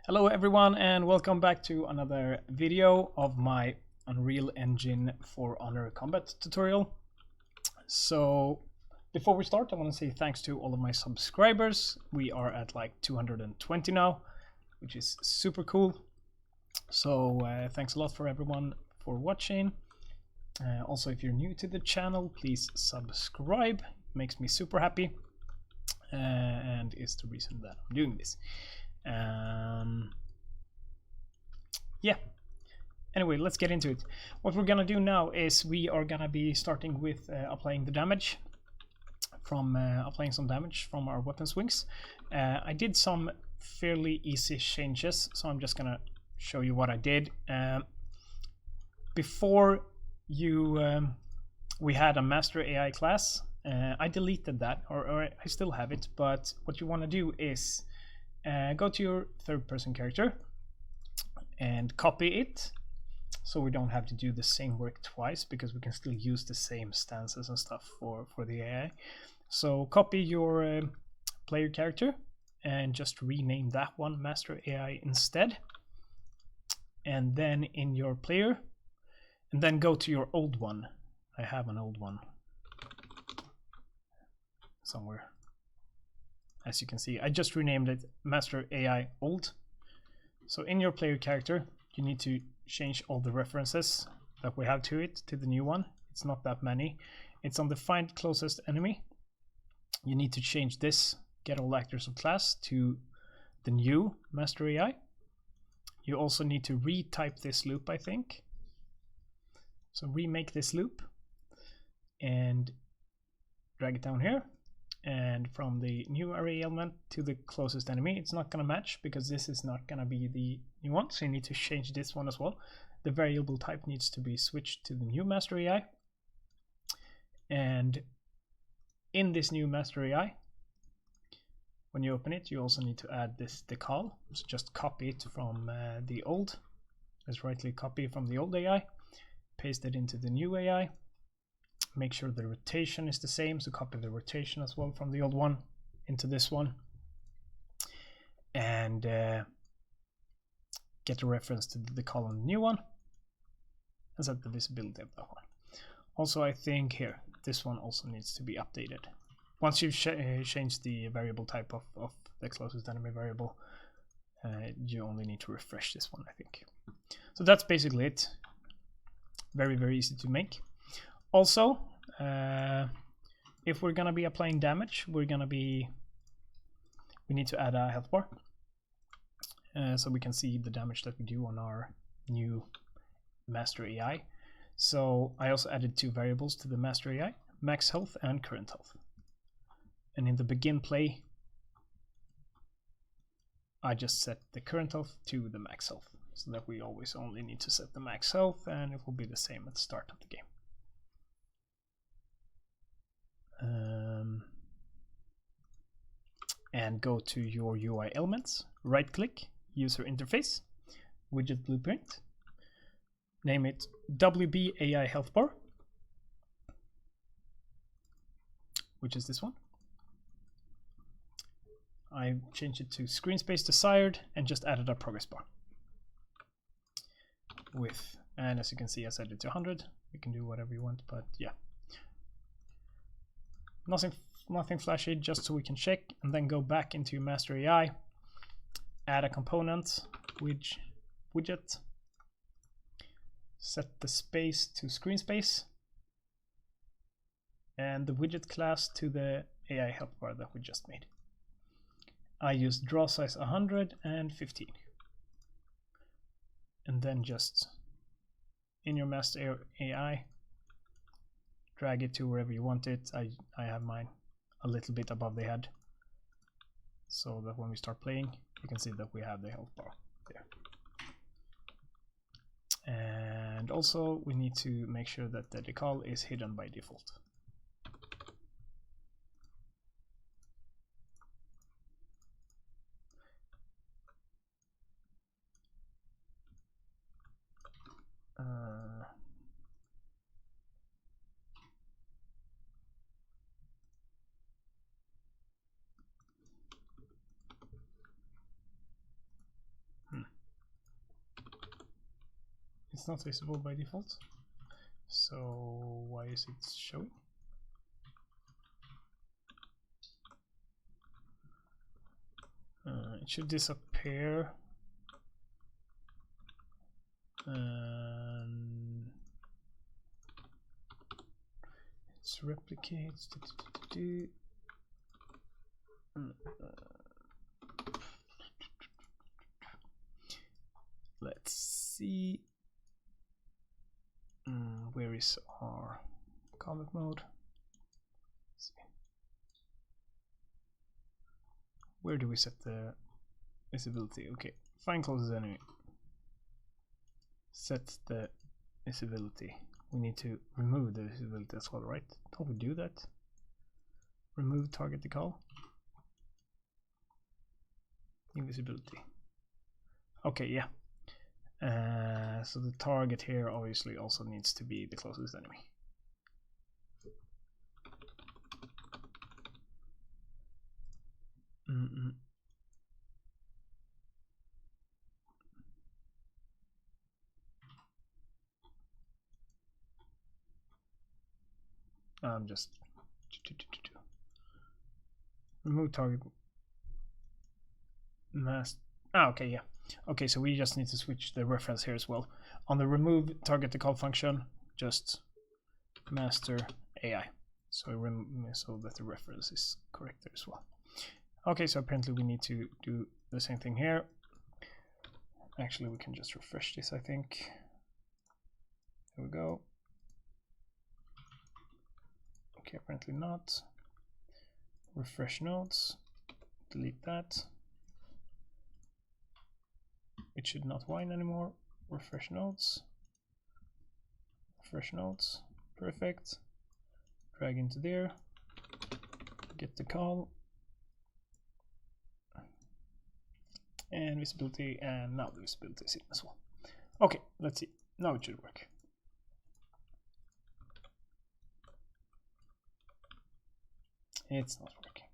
Hello everyone and welcome back to another video of my Unreal Engine for Honor combat tutorial. So before we start, I want to say thanks to all of my subscribers. We are at like 220 now, which is super cool. So thanks a lot for everyone for watching. Also, if you're new to the channel, please subscribe. It makes me super happy and is the reason that I'm doing this. Yeah, anyway, let's get into it. What we're gonna do now is we are gonna be starting with applying the damage from applying some damage from our weapon swings. I did some fairly easy changes, so I'm just gonna show you what I did. Before we had a master AI class. I deleted that, or I still have it, but what you want to do is go to your third person character and copy it, so we don't have to do the same work twice, because we can still use the same stances and stuff for the AI. So copy your player character and just rename that one Master AI instead, and then in your player, and then go to your old one. I have an old one somewhere. As you can see, I just renamed it Master AI Old. So in your player character, you need to change all the references that we have to it to the new one. It's not that many. It's on the find closest enemy. You need to change this get all actors of class to the new Master AI. You also need to retype this loop, I think. So remake this loop and drag it down here. And from the new array element to the closest enemy, it's not going to match because this is not going to be the new one, so you need to change this one as well. The variable type needs to be switched to the new Master AI, and in this new Master AI, when you open it, you also need to add this decal. So just copy it from the old, let's right click copy from the old AI, paste it into the new AI. Make sure the rotation is the same, so copy the rotation as well from the old one into this one, and get a reference to the column on the new one and set the visibility of that one. Also, I think here this one also needs to be updated. Once you've changed the variable type of the closest enemy variable, you only need to refresh this one, I think. So that's basically it. Very easy to make. Also, if we're gonna be applying damage, we need to add a health bar, so we can see the damage that we do on our new Master AI. So I also added two variables to the Master AI, max health and current health. And in the begin play, I just set the current health to the max health, so that we always only need to set the max health, and it will be the same at the start of the game. And go to your UI elements, right click, user interface, widget blueprint, name it WB AI health bar, which is this one. I changed it to screen space desired and just added a progress bar with, and as you can see, I set it to 100. You can do whatever you want, but yeah, nothing flashy, just so we can check, and then go back into Master AI, add a component widget, set the space to screen space, and the widget class to the AI health bar that we just made. I used draw size 100 and 15, and then just in your Master AI, drag it to wherever you want it. I have mine a little bit above the head, so that when we start playing, you can see that we have the health bar there. And also we need to make sure that the decal is hidden by default. It's not visible by default. So why is it showing? It should disappear. It's replicates. Let's see. Where is our comment mode? Let's see. Where do we set the visibility? Okay, find closest enemy. Set the visibility. We need to remove the visibility as well, right? Don't we do that? Remove target decal. Invisibility. Okay, yeah. So the target here obviously also needs to be the closest enemy. Just remove target mask. Okay, yeah. Okay, so we just need to switch the reference here as well. On the remove target decal function, just master AI. So that the reference is correct there as well. Okay, so apparently we need to do the same thing here. Actually, we can just refresh this, I think. There we go. Okay, apparently not. Refresh nodes. Delete that. It should not whine anymore. Refresh nodes. Refresh nodes. Perfect. Drag into there. Get the call. And visibility, and now the visibility is in as well. Okay, let's see. Now it should work. It's not working.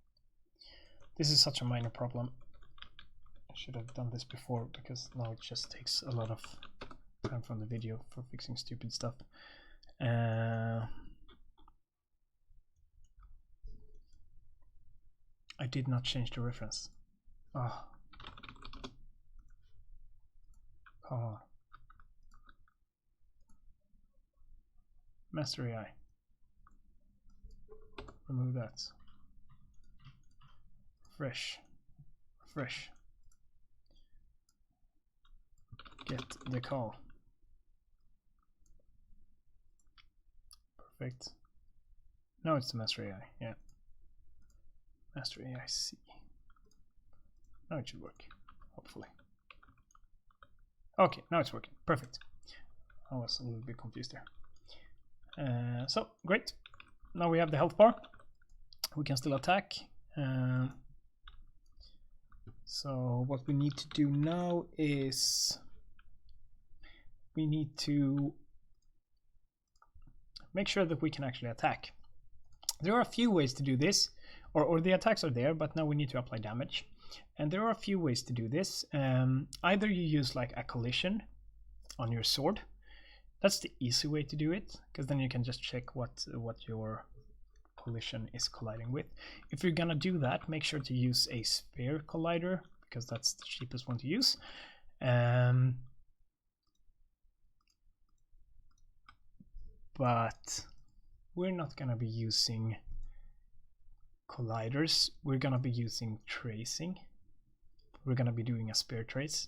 This is such a minor problem. I should have done this before, because now it just takes a lot of time from the video for fixing stupid stuff. I did not change the reference. Ah. Come on. Master AI. Remove that. Refresh. Refresh. Get the call. Perfect. Now it's the master AI. Yeah. Master AI C. Now it should work. Hopefully. Okay, now it's working. Perfect. I was a little bit confused there. So, great. Now we have the health bar. We can still attack. So what we need to do now is we need to make sure that we can actually attack. There are a few ways to do this, or the attacks are there, but now we need to apply damage. And there are a few ways to do this. Either you use like a collision on your sword. That's the easy way to do it, because then you can just check what your collision is colliding with. If you're gonna do that, make sure to use a sphere collider, because that's the cheapest one to use. But we're not gonna be using colliders. We're gonna be using tracing. We're gonna be doing a sphere trace.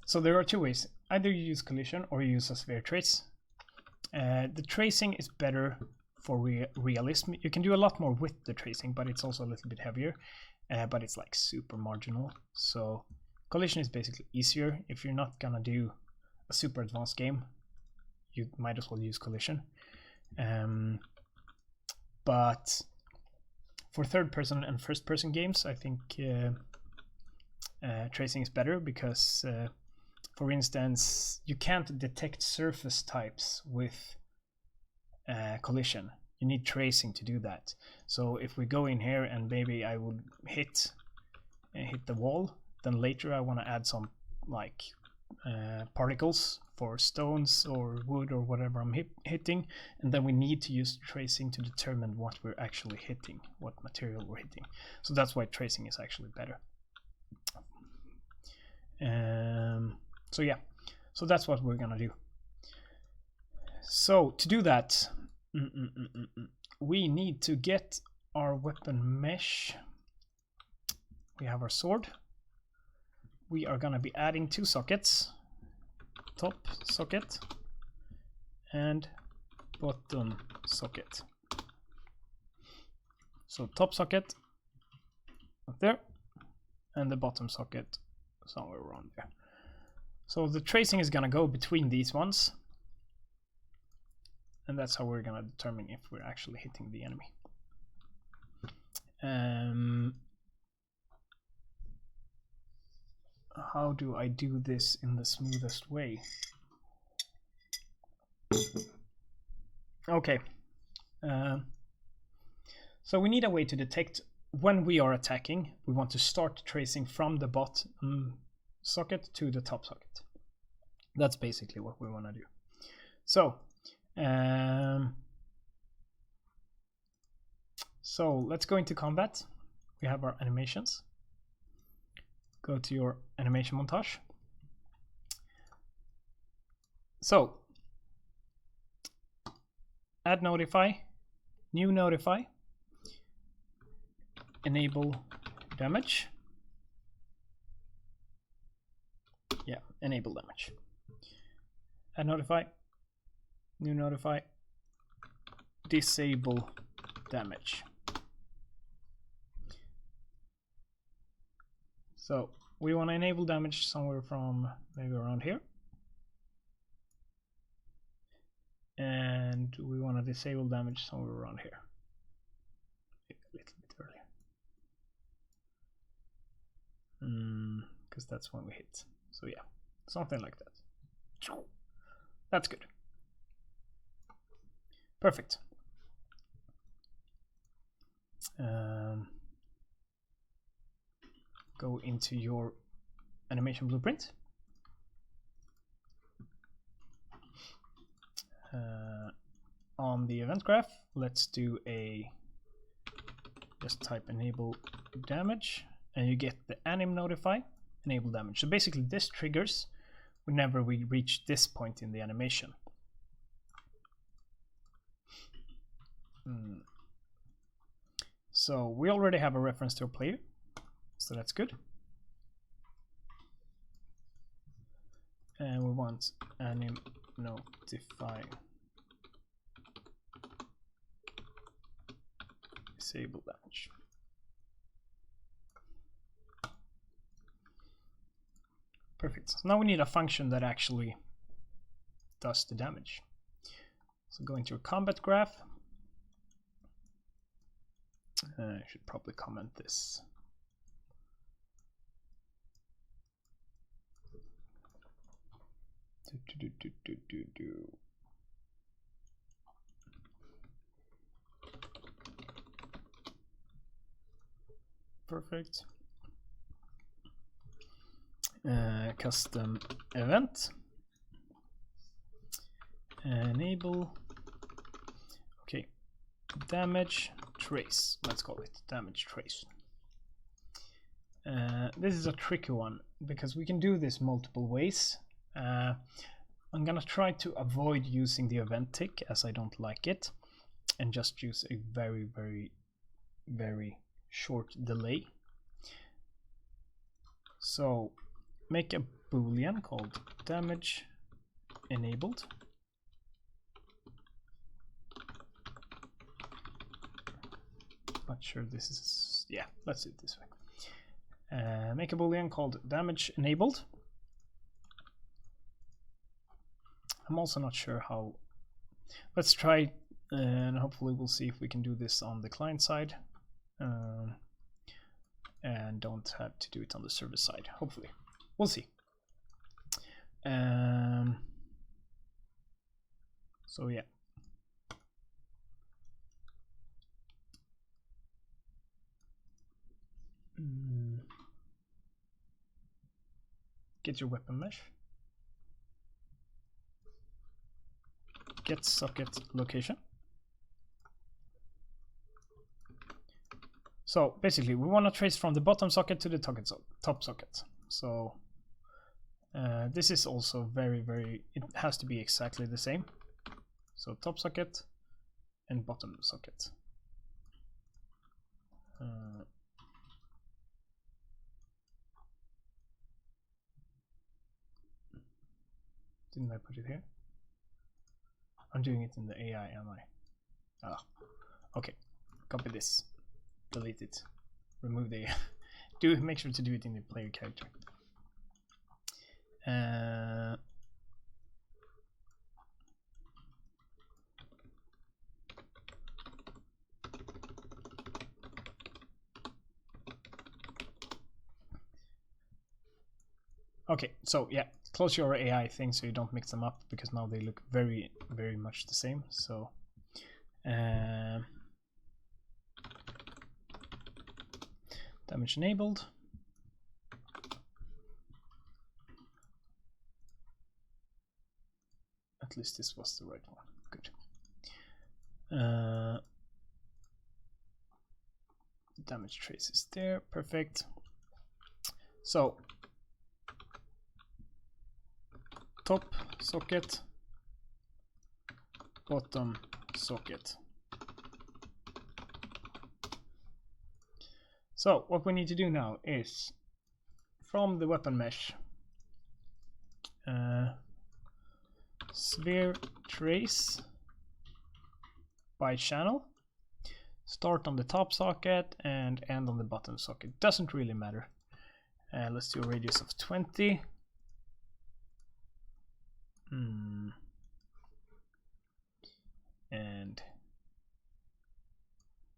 So there are two ways. Either you use collision or you use a sphere trace. The tracing is better for realism. You can do a lot more with the tracing, but it's also a little bit heavier. But it's like super marginal. So collision is basically easier. If you're not gonna do a super advanced game, you might as well use collision. But for third person and first person games, I think tracing is better, because for instance, you can't detect surface types with collision. You need tracing to do that. So if we go in here and maybe I would hit the wall, then later I want to add some like particles for stones or wood or whatever I'm hitting, and then we need to use tracing to determine what we're actually hitting, what material we're hitting. So that's why tracing is actually better. So yeah, so that's what we're gonna do. So to do that, we need to get our weapon mesh. We have our sword. We are gonna be adding 2 sockets, top socket and bottom socket. So top socket up there and the bottom socket somewhere around there. So the tracing is gonna go between these ones, and that's how we're gonna determine if we're actually hitting the enemy. How do I do this in the smoothest way? Okay, so we need a way to detect when we are attacking. We want to start tracing from the bottom socket to the top socket. That's basically what we want to do. So let's go into combat. We have our animations. Go to your animation montage. So add notify, new notify, enable damage. Yeah, enable damage. Add notify, new notify, disable damage. So we want to enable damage somewhere from maybe around here. And we want to disable damage somewhere around here. A little bit earlier. Because that's when we hit. So yeah, something like that. That's good. Perfect. Go into your animation blueprint. On the event graph, let's do just type enable damage, and you get the anim notify enable damage. So basically this triggers whenever we reach this point in the animation. So we already have a reference to a player, so that's good. And we want anim notify disable damage. Perfect. So now we need a function that actually does the damage. So go into your combat graph. I should probably comment this. Perfect. Custom event. Enable. Okay. Damage trace. Let's call it damage trace. This is a tricky one because we can do this multiple ways. I'm gonna try to avoid using the event tick as I don't like it, and just use a very, very, very short delay. So make a boolean called damage enabled. Not sure this is, yeah, let's do it this way. Make a boolean called damage enabled. I'm also not sure how. Let's try, and hopefully we'll see if we can do this on the client side, and don't have to do it on the server side. Hopefully, we'll see. So yeah. Get your weapon mesh. get socket location. So basically we want to trace from the bottom socket to the top socket. So this is also it has to be exactly the same. So top socket and bottom socket. Didn't I put it here? I'm doing it in the AI, am I? Ah, okay. Copy this, delete it, remove the AI. Make sure to do it in the player character. Okay, so yeah, close your AI thing so you don't mix them up, because now they look very much the same. So damage enabled. At least this was the right one. Good. Damage trace is there. Perfect. So top socket, bottom socket. So what we need to do now is, from the weapon mesh, sphere trace by channel, start on the top socket and end on the bottom socket. Doesn't really matter. Let's do a radius of 20. And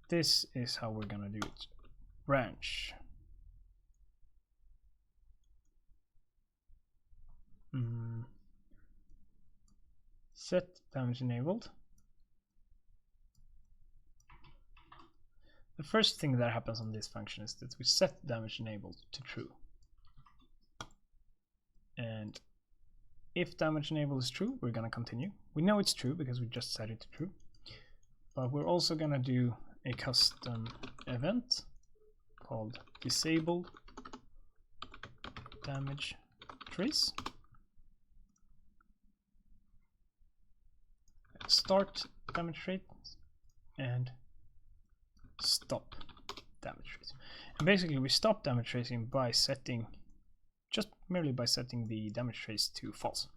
this is how we're gonna do it. Branch. Set damage enabled. The first thing that happens on this function is that we set damage enabled to true. And if damage enabled is true, we're gonna continue. We know it's true because we just set it to true. But we're also gonna do a custom event called disable damage trace. Start damage trace and stop damage trace. And basically we stop damage tracing by setting, just merely by setting the damage trace to false.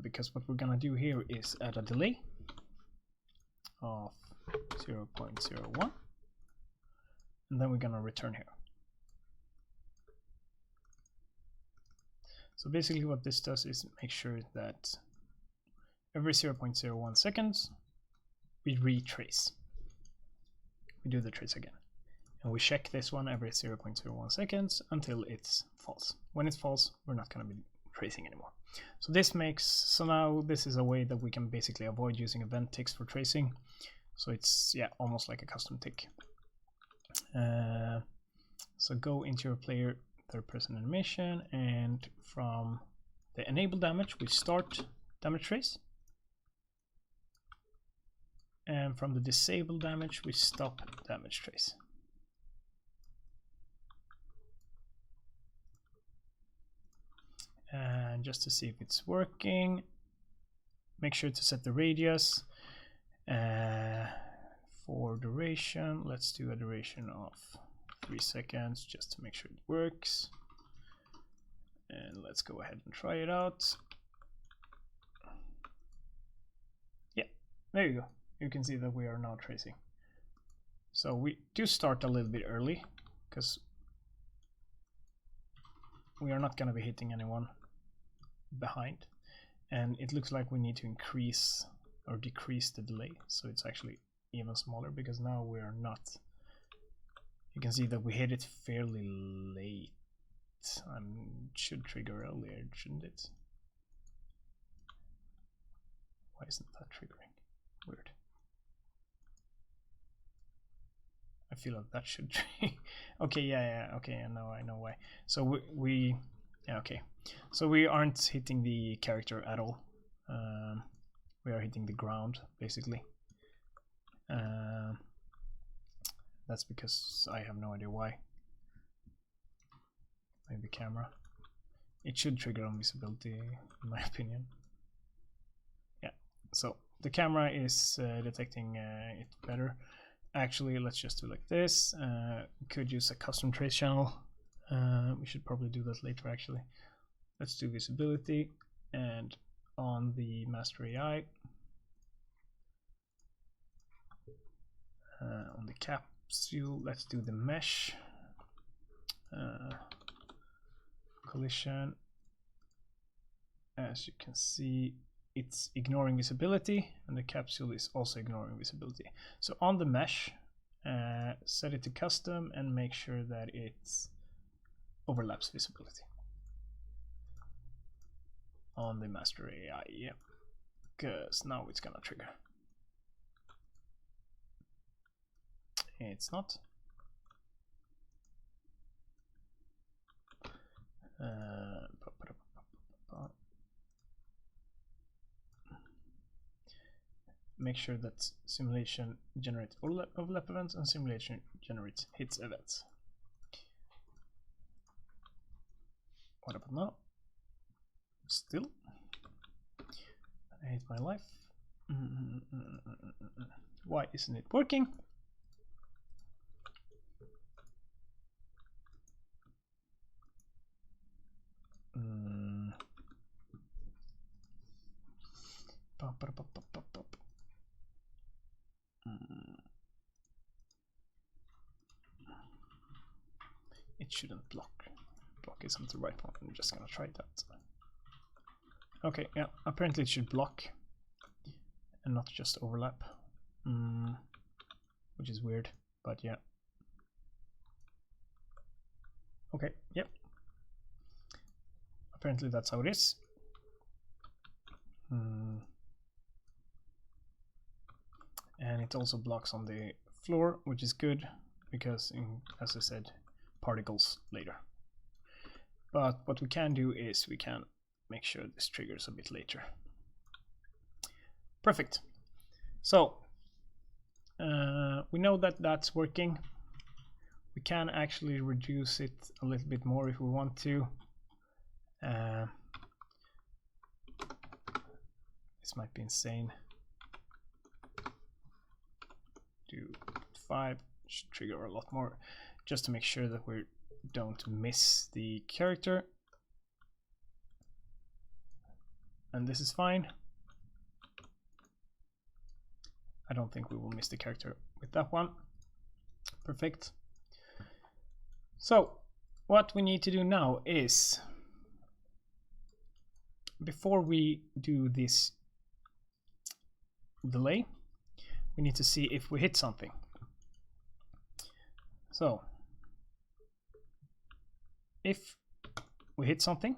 Because what we're gonna do here is add a delay of 0.01, and then we're gonna return here. So basically what this does is make sure that every 0.01 seconds we retrace. We do the trace again. And we check this one every 0.01 seconds until it's false. When it's false, we're not going to be tracing anymore. So this makes, so now this is a way that we can basically avoid using event ticks for tracing. So it's, yeah, almost like a custom tick. So go into your player third person animation, and from the enable damage we start damage trace, and from the disable damage we stop damage trace. And just to see if it's working, make sure to set the radius. For duration, let's do a duration of 3 seconds just to make sure it works. And let's go ahead and try it out. Yeah, there you go. You can see that we are now tracing. So we do start a little bit early because we are not going to be hitting anyone behind, and it looks like we need to increase or decrease the delay so it's actually even smaller, because now we are not, you can see that we hit it fairly late. Should trigger earlier, shouldn't it? Why isn't that triggering? Weird. I feel like that should okay, yeah, okay, I know why. So we Yeah, okay. So we aren't hitting the character at all. We are hitting the ground, basically. That's because I have no idea why. Maybe camera. It should trigger on visibility, in my opinion. Yeah, so the camera is detecting it better. Actually, let's just do like this. We could use a custom trace channel. We should probably do that later, actually. Let's do visibility, and on the master AI, on the capsule, let's do the mesh. Collision. As you can see, it's ignoring visibility, and the capsule is also ignoring visibility. So on the mesh, set it to custom and make sure that it overlaps visibility. On the master AI, yeah, because now it's gonna trigger. It's not. Make sure that simulation generates overlap events and simulation generates hits events. What about now? Still, I hate my life. Why isn't it working? It shouldn't block. Block isn't the right one. I'm just gonna try that. Okay, yeah, apparently it should block and not just overlap, which is weird, but yeah. Okay, yep. Apparently that's how it is. And it also blocks on the floor, which is good because, as I said, particles later. But what we can do is we can make sure this triggers a bit later. Perfect. So we know that that's working. We can actually reduce it a little bit more if we want to. This might be insane. Do 5, should trigger a lot more, just to make sure that we don't miss the character. And this is fine. I don't think we will miss the character with that one. Perfect. So what we need to do now is, before we do this delay, we need to see if we hit something. So if we hit something,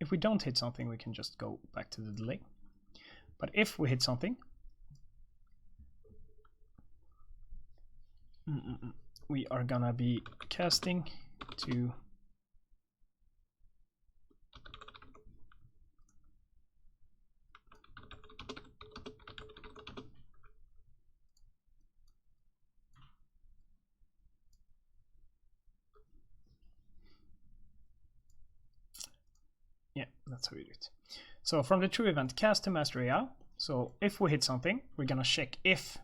if we don't hit something, we can just go back to the delay. But if we hit something, we are gonna be casting to that's how we do it. So from the true event, cast to master AI. So if we hit something, we're gonna check if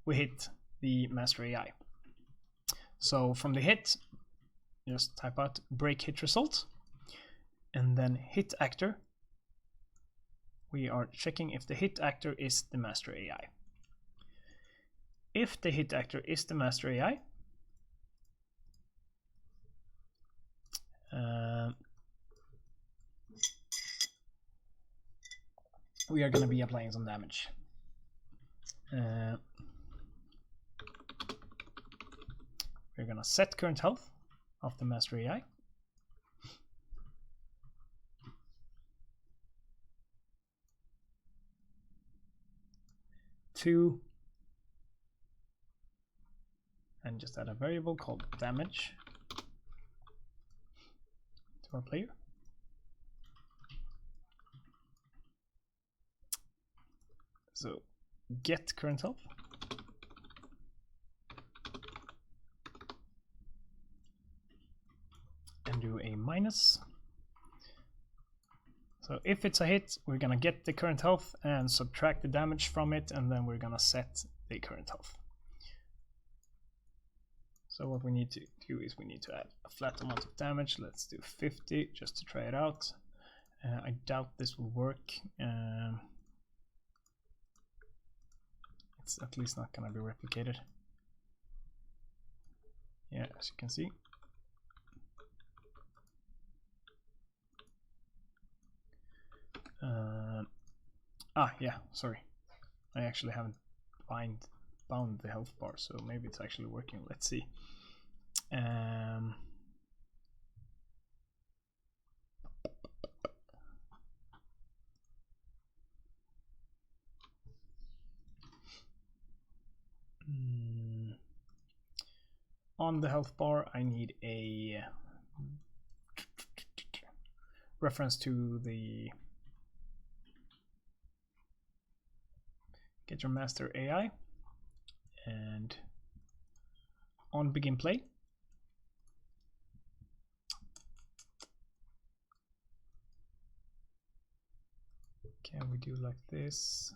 we hit the master AI. So from the hit, just type out break hit result, and then hit actor. We are checking if the hit actor is the master AI. If the hit actor is the master AI, we are going to be applying some damage. We're going to set current health of the master AI. To and just add a variable called damage to our player. So get current health. And do a minus. So if it's a hit, we're gonna get the current health and subtract the damage from it, and then we're gonna set the current health. So what we need to do is we need to add a flat amount of damage. Let's do 50 just to try it out. I doubt this will work. It's at least not gonna be replicated. Yeah, as you can see. Yeah, sorry. I actually haven't bound the health bar, so maybe it's actually working. Let's see. On the health bar, I need a reference to the get your master AI, and on begin play, can we do like this?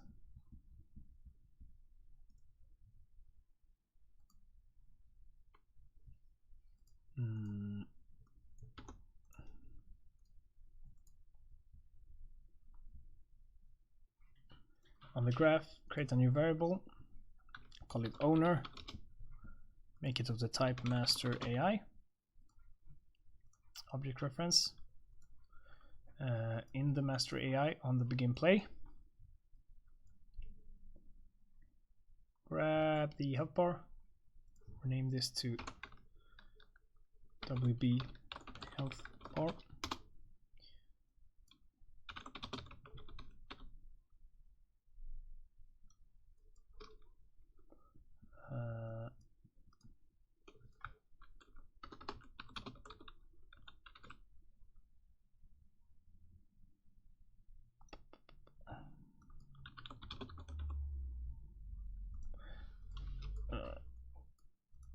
On the graph, create a new variable, call it owner, make it of the type master AI, object reference. In the master AI on the begin play, grab the health bar, rename this to WB health bar.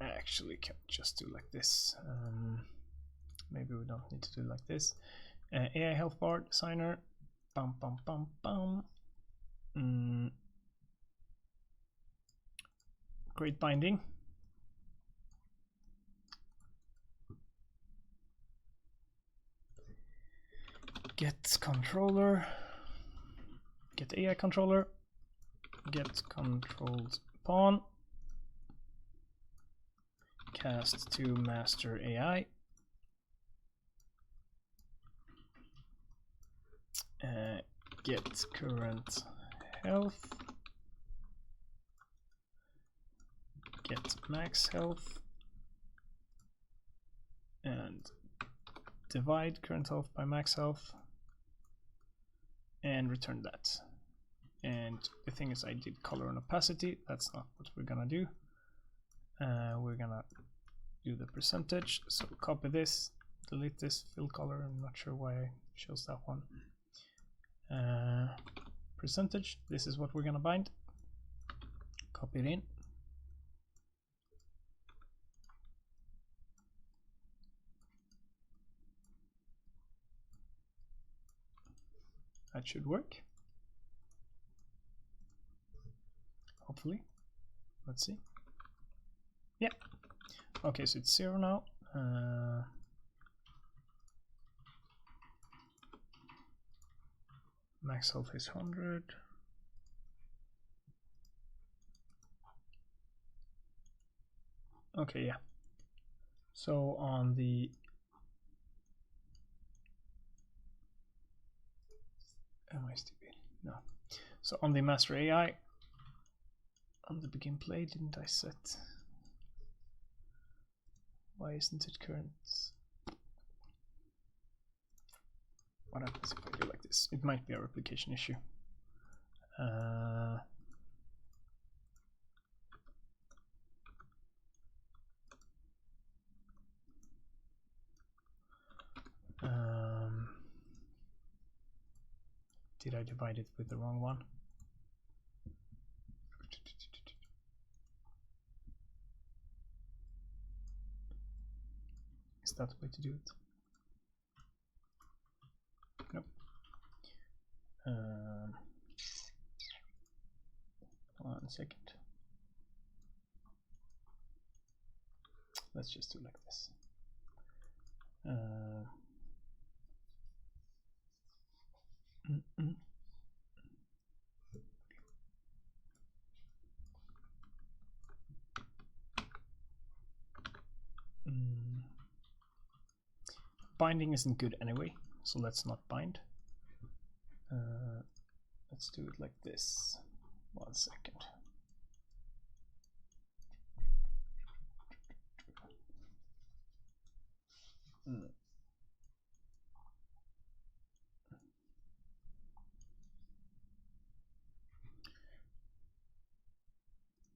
Actually can just do like this. Maybe we don't need to do like this. AI health bar designer, bum bum bum bum. Great binding. Get controller, get AI controller, get controlled pawn, cast to master AI, get current health, get max health, and divide current health by max health, and return that. And the thing is, I did color and opacity. That's not what we're gonna do. We're gonna do the percentage. So copy this, delete this fill color. I'm not sure why I chose that one. Percentage, this is what we're gonna bind. Copy it in. That should work. Hopefully. Let's see. Yeah. Okay, so it's 0 now. Max health is 100. Okay, yeah. So on the am I stupid? No. So on the master AI, on the begin play, didn't I set? Why isn't it current? What happens if I do like this? It might be a replication issue. Did I divide it with the wrong one? Is that the way to do it? Nope. 1 second. Let's just do like this. Binding isn't good anyway, so let's not bind. Let's do it like this. 1 second.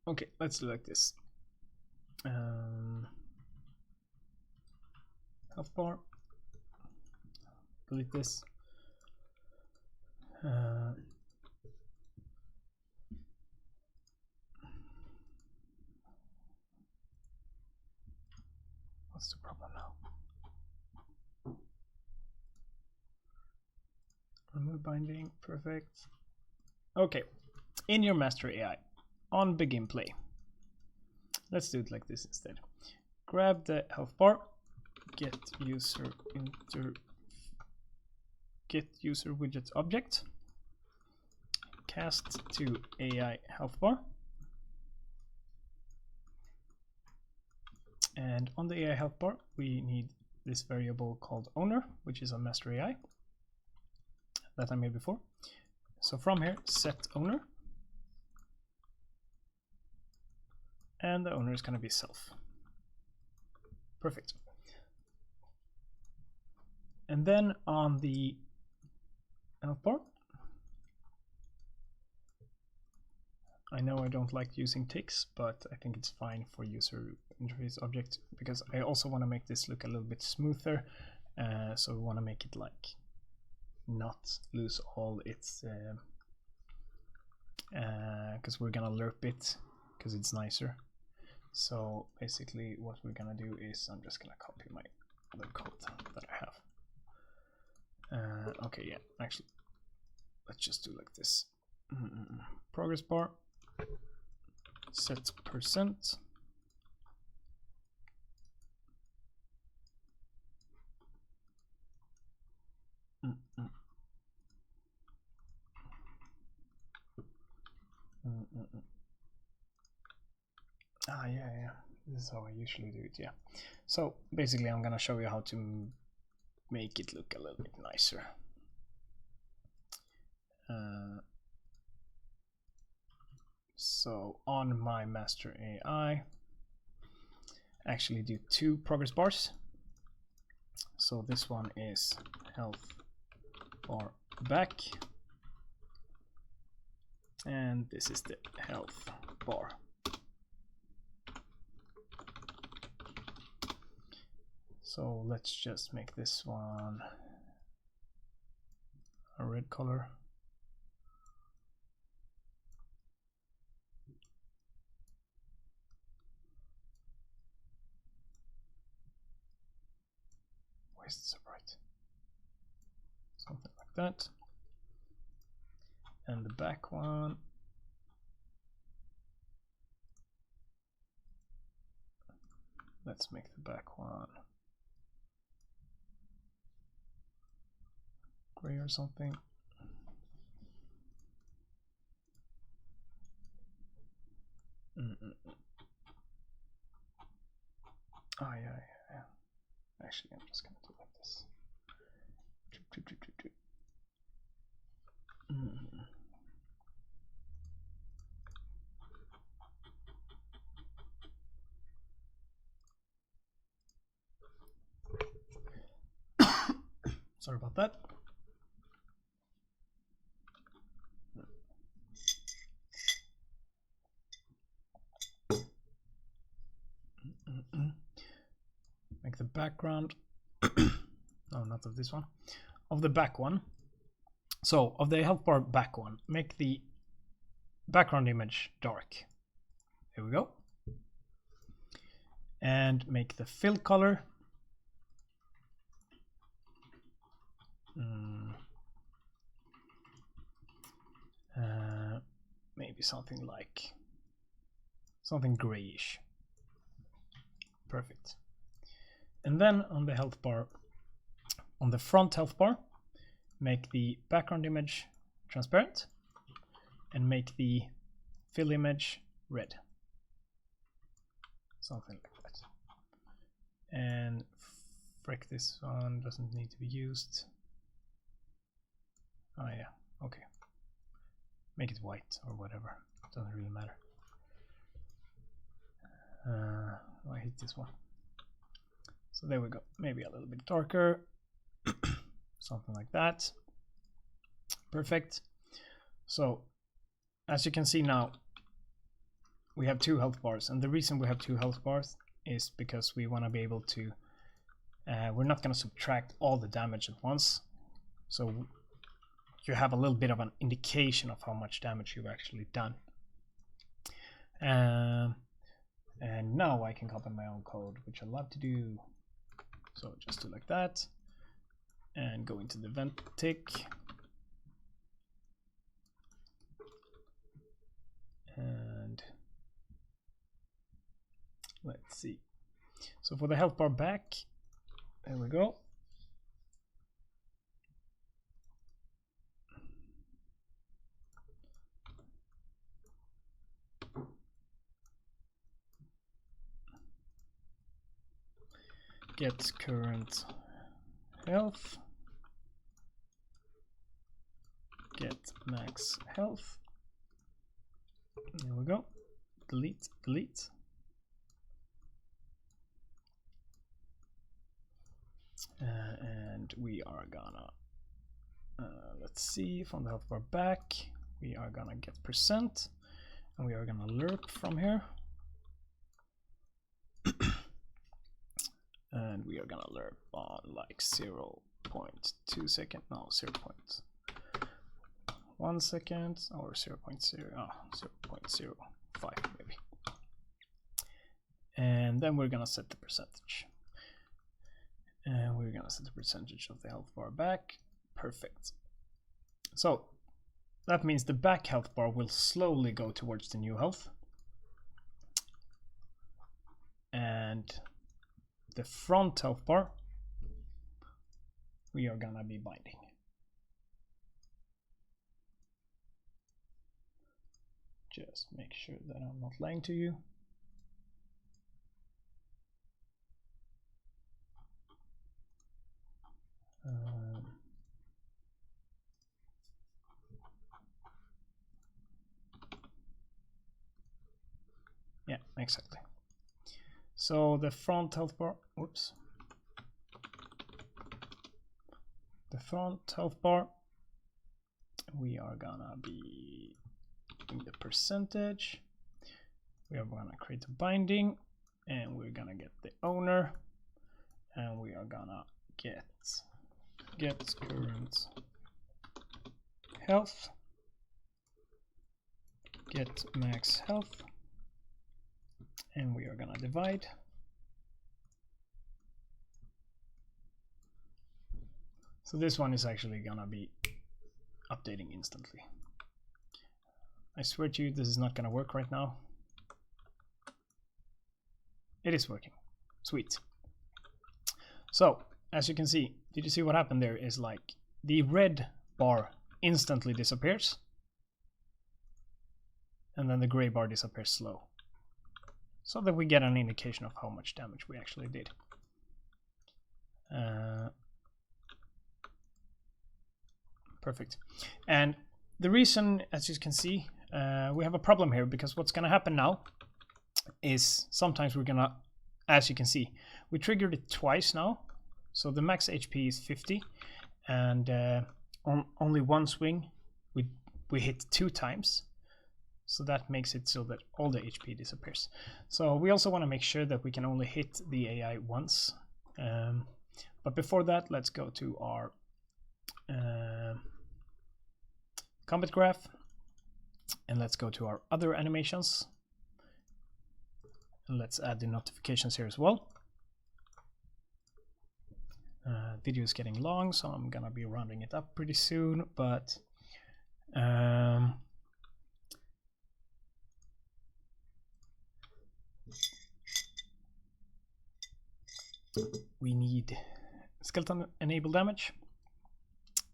Okay, let's do like this. Health bar. Delete this. What's the problem now? Remove binding, perfect. Okay, in your master AI, on begin play, let's do it like this instead. Grab the health bar, get user widget object, cast to AI health bar, and on the AI health bar we need this variable called owner, which is on master AI that I made before. So from here, set owner, and the owner is going to be self. Perfect. And then on the health bar, I know I don't like using ticks, but I think it's fine for user interface object because I also want to make this look a little bit smoother. So we want to make it like not lose all its because we're gonna lerp it because it's nicer. So basically what we're gonna do is I'm just gonna copy my other code that I have. Okay, yeah, actually let's just do like this. Progress bar, set percent, yeah, this is how I usually do it. Yeah, so basically I'm gonna show you how to make it look a little bit nicer. So on my master AI, actually do 2 progress bars. So this one is health bar back, and this is the health bar. So let's just make this one a red color. Why is it so bright? Something like that. And the back one, let's make the back one gray or something. Oh yeah. Actually, I'm just gonna do like this. Sorry about that. Make the background, no, not of this one, of the back one, So of the health bar back one, make the background image dark. Here we go. And make the fill color maybe something grayish. Perfect. And then on the health bar, on the front health bar, make the background image transparent and make the fill image red. Something like that. And frick, this one doesn't need to be used. Oh yeah, okay. Make it white or whatever, doesn't really matter. I hate this one. So there we go, maybe a little bit darker, something like that. Perfect. So as you can see now, we have 2 health bars, and the reason we have 2 health bars is because we want to be able to, we're not going to subtract all the damage at once, so you have a little bit of an indication of how much damage you've actually done. And now I can copy my own code, which I love to do. So just do like that, and go into the vent tick, and let's see. So for the health bar back, there we go. Get current health, get max health. There we go. Delete, delete. And we are gonna, let's see, from the health bar back, we are gonna get %, and we are gonna lerp from here. And we are gonna lerp on like 0.2 second, no, 0.1 second, or 0.05 maybe. And then we're gonna set the percentage. And we're gonna set the percentage of the health bar back. Perfect. So that means the back health bar will slowly go towards the new health. And the front health bar, we are gonna be binding. Just make sure that I'm not lying to you. Yeah, exactly. So the front health bar, whoops. The front health bar, we are gonna be doing the percentage. We are gonna create a binding, and we're gonna get the owner, and we are gonna get current health, get max health, and we are gonna divide. So this one is actually gonna be updating instantly. I swear to you, this is not gonna work right now. It is working. Sweet. So as you can see, did you see what happened there? Is like the red bar instantly disappears, and then the gray bar disappears slow, so that we get an indication of how much damage we actually did. Perfect. And the reason, as you can see, we have a problem here, because what's going to happen now is sometimes we're going to, as you can see, we triggered it twice now. So the max HP is 50, and on only one swing we hit 2 times. So that makes it so that all the HP disappears. So we also want to make sure that we can only hit the AI once. But before that, let's go to our combat graph, and let's go to our other animations. And let's add the notifications here as well. Video is getting long, so I'm gonna be rounding it up pretty soon, but we need skeleton enable damage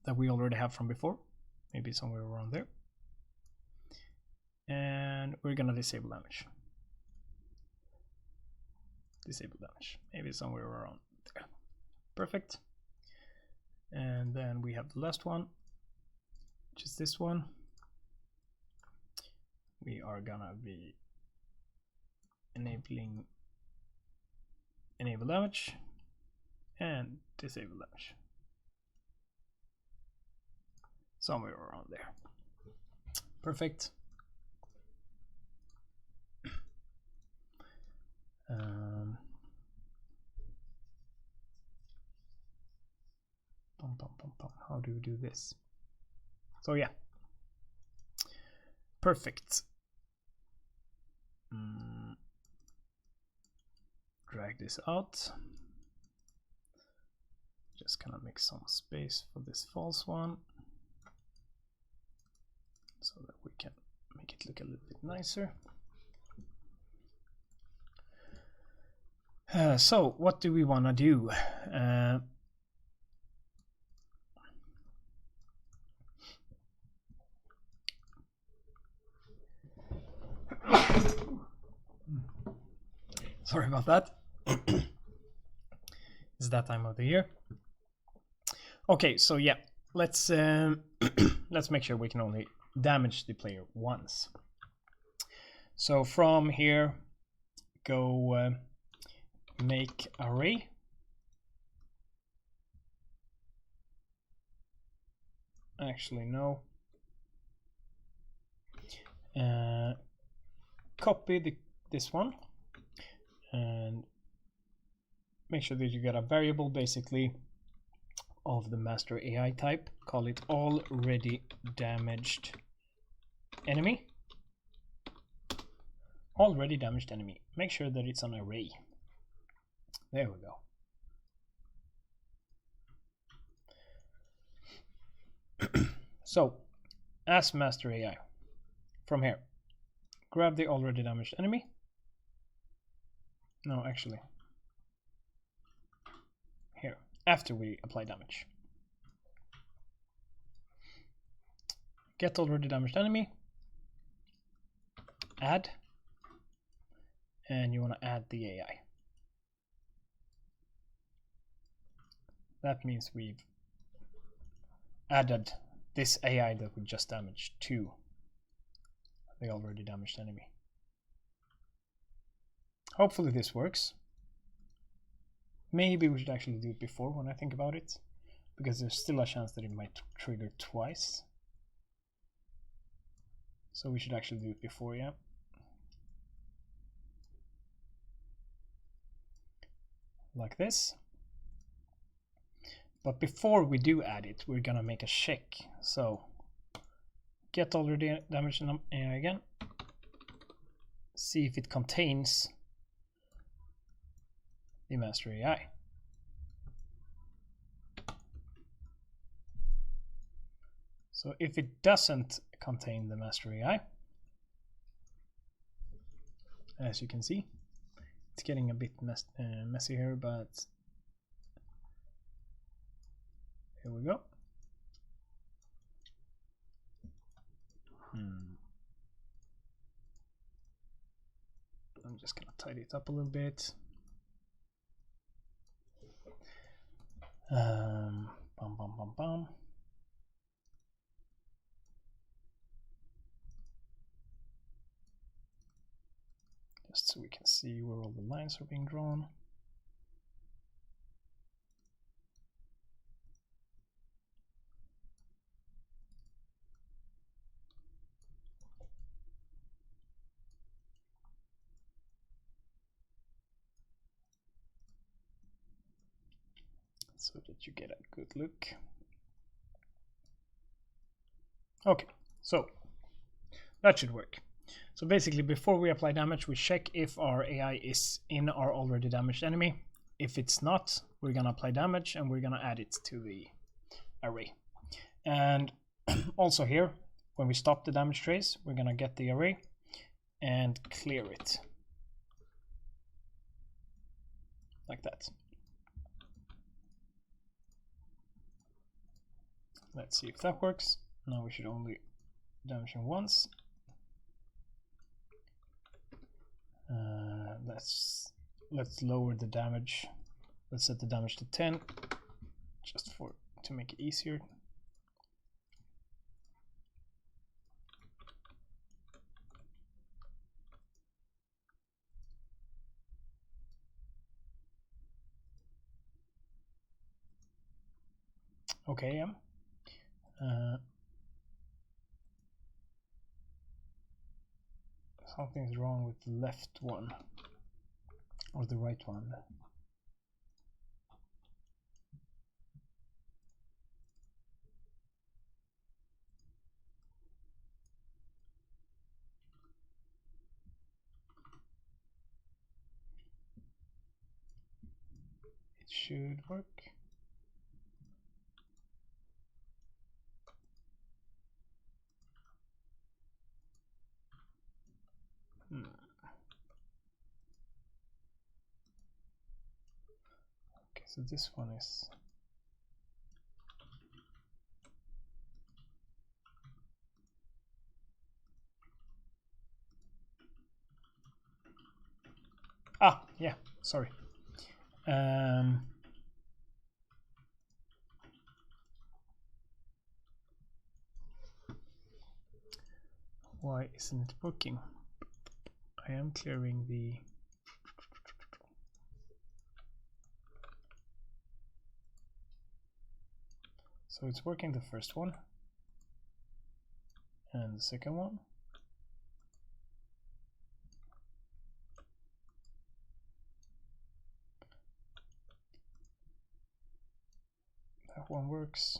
that we already have from before, maybe somewhere around there, and we're gonna disable damage, maybe somewhere around there. Perfect. And then we have the last one, which is this one. We are gonna be enable damage and disable damage, somewhere around there. Perfect. How do we do this? So yeah, perfect. Drag this out. Just gonna make some space for this false one so that we can make it look a little bit nicer. So what do we want to do? Sorry about that. It's that time of the year. Okay, so yeah, let's let's make sure we can only damage the player once. So from here, go make array. Actually, no. Copy this one and make sure that you get a variable basically of the master AI type. Call it already damaged enemy. Already damaged enemy. Make sure that it's an array. There we go. So, as master AI, from here, grab the already damaged enemy. No, actually, here, after we apply damage. Get already damaged enemy, add, and you want to add the AI. That means we've added this AI that we just damaged to the already damaged enemy. Hopefully this works. Maybe we should actually do it before when I think about it, because there's still a chance that it might trigger twice. So we should actually do it before, yeah. Like this. But before we do add it, we're gonna make a check. So get already damaged AI again. See if it contains the master AI. So if it doesn't contain the master AI, as you can see, it's getting a bit messy here, but here we go. I'm just gonna tidy it up a little bit. Bum, bum, bum, bum. Just so we can see where all the lines are being drawn. So that you get a good look. Okay, So that should work. So basically, before we apply damage, we check if our AI is in our already damaged enemy. If it's not, we're gonna apply damage and we're gonna add it to the array. And also here, when we stop the damage trace, we're gonna get the array and clear it like that. Let's see if that works. Now we should only damage him once. Let's lower the damage. Let's set the damage to 10, just to make it easier. Okay, yeah. Something's wrong with the left one or the right one. It should work. Okay, so this one is yeah, sorry. Why isn't it working? I am clearing the so it's working the first one and the second one. That one works.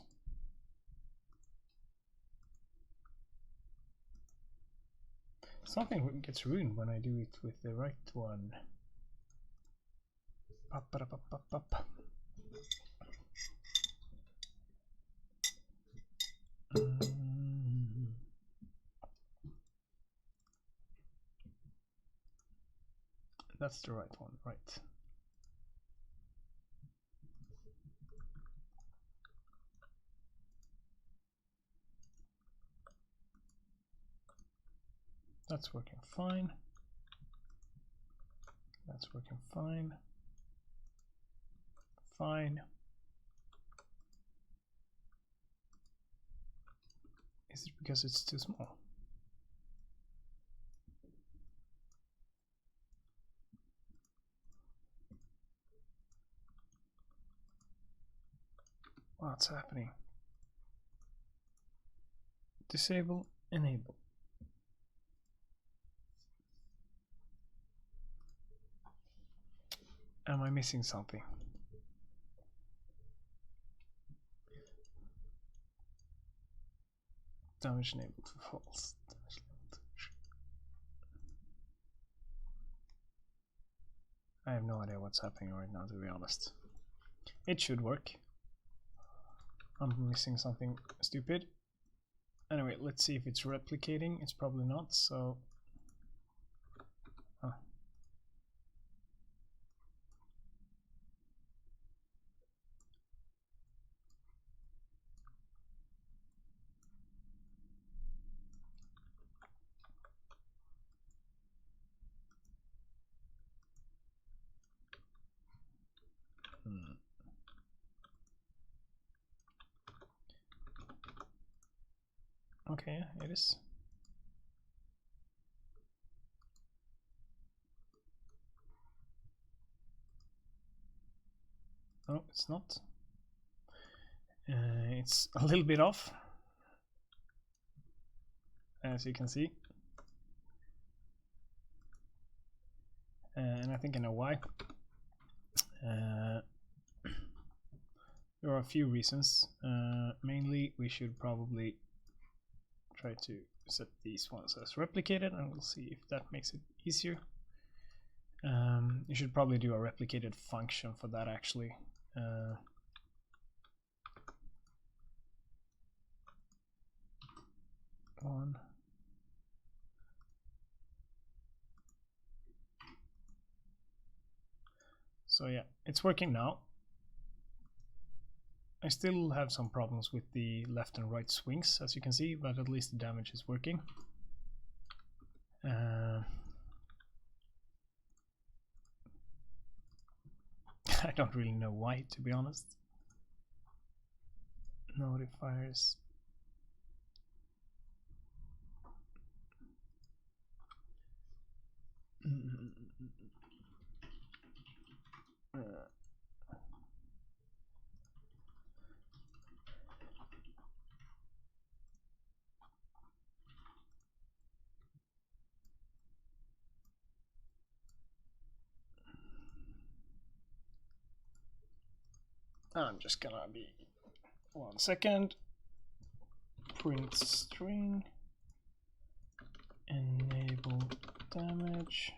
Something gets ruined when I do it with the right one. That's the right one, right? That's working fine. That's working fine. Fine. Is it because it's too small? What's happening? Disable, enable. Am I missing something? Damage enabled to false. I have no idea what's happening right now, to be honest. It should work. I'm missing something stupid. Anyway, let's see if it's replicating. It's probably not, so... Oh. Okay, it is. No, it's not. It's a little bit off, as you can see. And I think I know why. There are a few reasons. Mainly, we should probably try to set these ones as replicated, and we'll see if that makes it easier. You should probably do a replicated function for that actually. One. So yeah, it's working now. I still have some problems with the left and right swings, as you can see, but at least the damage is working. I don't really know why, to be honest. Notifiers. I'm just gonna be 1 second. Print string. Enable damage.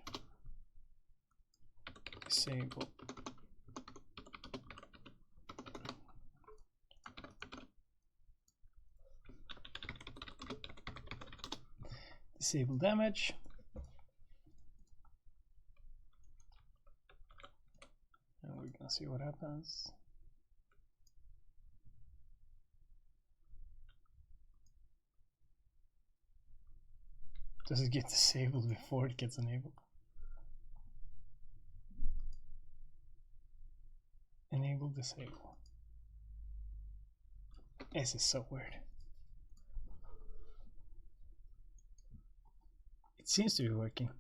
Disable. Disable damage. And we're gonna see what happens. Does it get disabled before it gets enabled? Enable, disable. This is so weird. It seems to be working.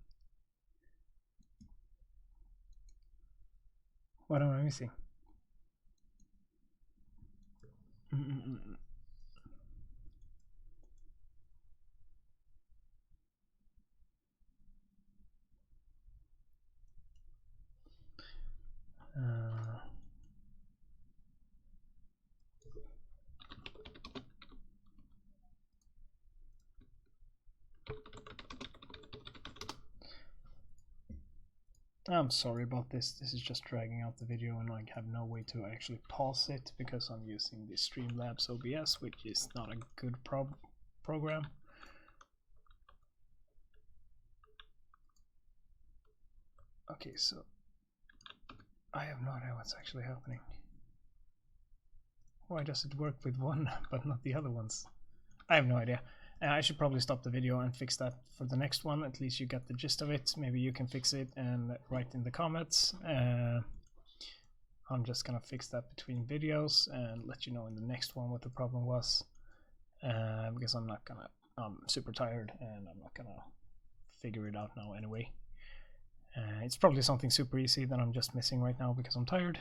What am I missing? I'm sorry about this. This is just dragging out the video and I have no way to actually pause it because I'm using the Streamlabs OBS, which is not a good program. Okay, so I have no idea what's actually happening. Why does it work with one but not the other ones? I have no idea. I should probably stop the video and fix that for the next one. At least you get the gist of it. Maybe you can fix it and write in the comments. I'm just gonna fix that between videos and let you know in the next one what the problem was. Because I'm super tired and I'm not gonna figure it out now anyway. It's probably something super easy that I'm just missing right now because I'm tired.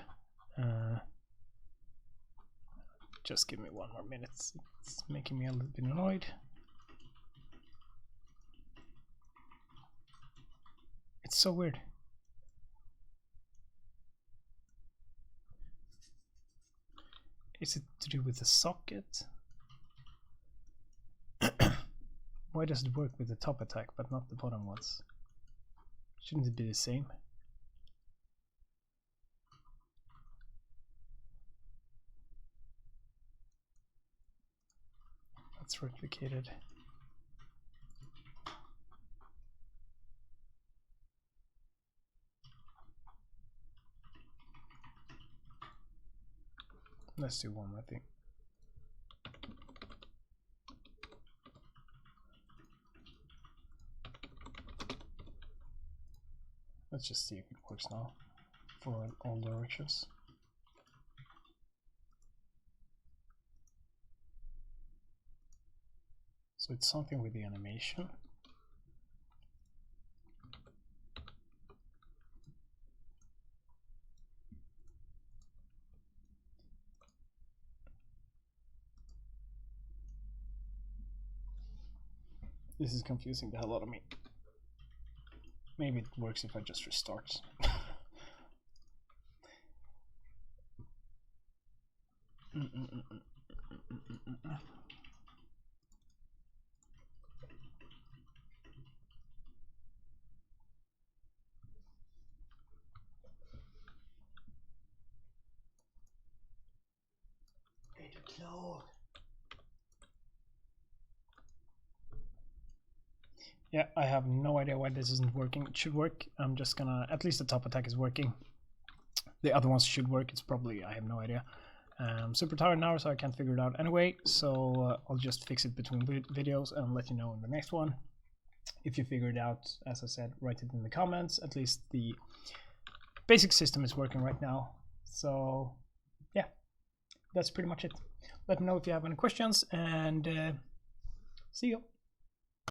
Just give me 1 more minute. It's making me a little bit annoyed. It's so weird. Is it to do with the socket? Why does it work with the top attack but not the bottom ones? Shouldn't it be the same? That's replicated. Let's do one more thing. Let's just see if it works now for all directions. So it's something with the animation. This is confusing the hell out of me. Maybe it works if I just restart. Lord. Yeah, I have no idea why this isn't working. It should work. I'm just gonna, at least the top attack is working. The other ones should work. It's probably, I have no idea. Super tired now, so I can't figure it out anyway. So I'll just fix it between videos and let you know in the next one. If you figure it out, as I said, write it in the comments. At least the basic system is working right now. So yeah, that's pretty much it. Let me know if you have any questions, and see you.